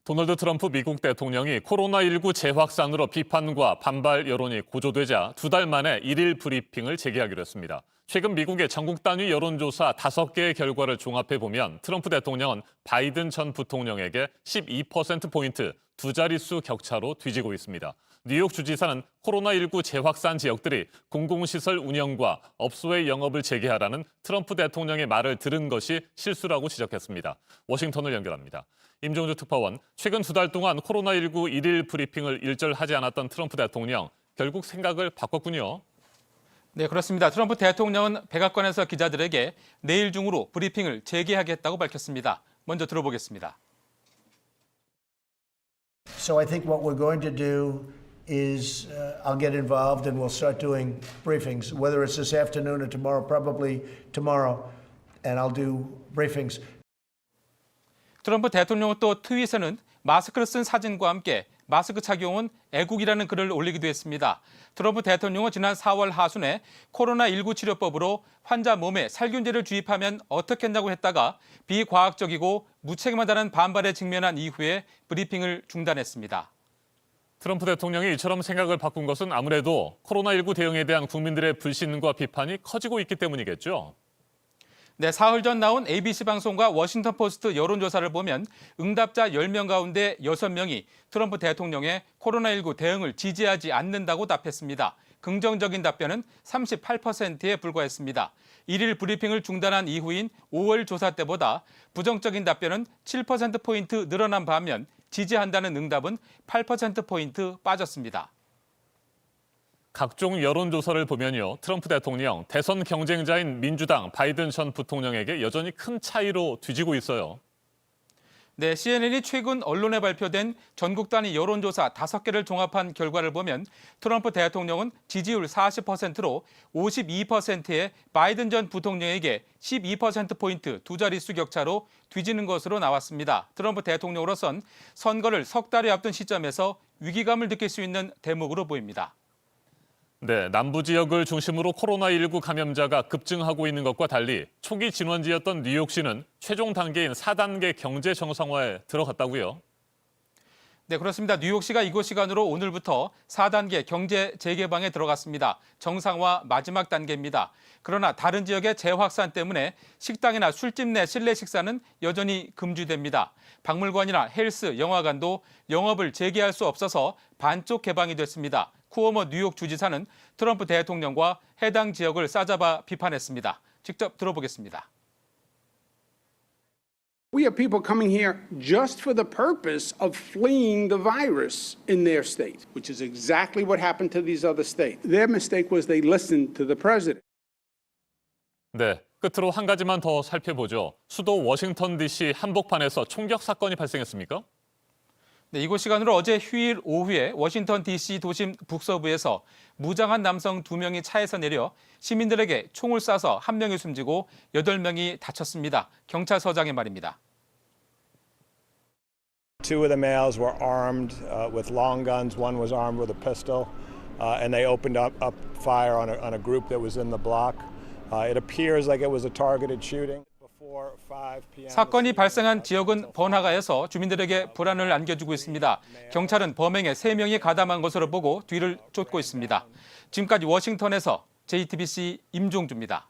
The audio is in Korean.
도널드 트럼프 미국 대통령이 코로나19 재확산으로 비판과 반발 여론이 고조되자 2달 만에 1일 브리핑을 재개하기로 했습니다. 최근 미국의 전국 단위 여론조사 5개의 결과를 종합해보면 트럼프 대통령은 바이든 전 부통령에게 12%포인트 두 자릿수 격차로 뒤지고 있습니다. 뉴욕 주지사는 코로나19 재확산 지역들이 공공시설 운영과 업소의 영업을 재개하라는 트럼프 대통령의 말을 들은 것이 실수라고 지적했습니다. 워싱턴을 연결합니다. 임종주 특파원, 최근 2달 동안 코로나19 1일 브리핑을 일절하지 않았던 트럼프 대통령, 결국 생각을 바꿨군요. 네, 그렇습니다. 트럼프 대통령은 백악관에서 기자들에게 내일 중으로 브리핑을 재개하겠다고 밝혔습니다. 먼저 들어보겠습니다. So I think what we're going to do is I'll get involved and we'll start doing briefings, whether it's this afternoon or tomorrow, probably tomorrow, and I'll do briefings. 트럼프 대통령은 또 트윗에는 마스크를 쓴 사진과 함께 마스크 착용은 애국이라는 글을 올리기도 했습니다. 트럼프 대통령은 지난 4월 하순에 코로나19 치료법으로 환자 몸에 살균제를 주입하면 어떻겠냐고 했다가 비과학적이고 무책임하다는 반발에 직면한 이후에 브리핑을 중단했습니다. 트럼프 대통령이 이처럼 생각을 바꾼 것은 아무래도 코로나19 대응에 대한 국민들의 불신과 비판이 커지고 있기 때문이겠죠. 네, 사흘 전 나온 ABC 방송과 워싱턴 포스트 여론조사를 보면 응답자 10명 가운데 6명이 트럼프 대통령의 코로나19 대응을 지지하지 않는다고 답했습니다. 긍정적인 답변은 38%에 불과했습니다. 1일 브리핑을 중단한 이후인 5월 조사 때보다 부정적인 답변은 7%포인트 늘어난 반면 지지한다는 응답은 8%포인트 빠졌습니다. 각종 여론조사를 보면요, 트럼프 대통령 대선 경쟁자인 민주당 바이든 전 부통령에게 여전히 큰 차이로 뒤지고 있어요. 네, CNN이 최근 언론에 발표된 전국 단위 여론조사 5개를 종합한 결과를 보면 트럼프 대통령은 지지율 40%로 52%의 바이든 전 부통령에게 12%포인트 두 자릿수 격차로 뒤지는 것으로 나왔습니다. 트럼프 대통령으로선 선거를 석 달이 앞둔 시점에서 위기감을 느낄 수 있는 대목으로 보입니다. 네, 남부 지역을 중심으로 코로나19 감염자가 급증하고 있는 것과 달리 초기 진원지였던 뉴욕시는 최종 단계인 4단계 경제 정상화에 들어갔다고요? 네, 그렇습니다. 뉴욕시가 이곳 시간으로 오늘부터 4단계 경제 재개방에 들어갔습니다. 정상화 마지막 단계입니다. 그러나 다른 지역의 재확산 때문에 식당이나 술집 내 실내 식사는 여전히 금지됩니다. 박물관이나 헬스, 영화관도 영업을 재개할 수 없어서 반쪽 개방이 됐습니다. 쿠오모 뉴욕 주지사는 트럼프 대통령과 해당 지역을 싸잡아 비판했습니다. 직접 들어보겠습니다. We have people coming here just for the purpose of fleeing the virus in their state, which is exactly what happened to these other states. Their mistake was they listened to the president. 네, 끝으로 한 가지만 더 살펴보죠. 수도 워싱턴 DC 한복판에서 총격 사건이 발생했습니까? 네, 이곳 시간으로 어제 휴일 오후에 워싱턴 DC 도심 북서부에서 무장한 남성 2명이 차에서 내려 시민들에게 총을 쏴서 1명이 숨지고 8명이 다쳤습니다. 경찰서장의 말입니다. Two of the males were armed with long guns. One was armed with a pistol, and they opened up fire on a group that was in the block. It appears like it was a targeted shooting. 사건이 발생한 지역은 번화가에서 주민들에게 불안을 안겨주고 있습니다. 경찰은 범행에 3명이 가담한 것으로 보고 뒤를 쫓고 있습니다. 지금까지 워싱턴에서 JTBC 임종주입니다.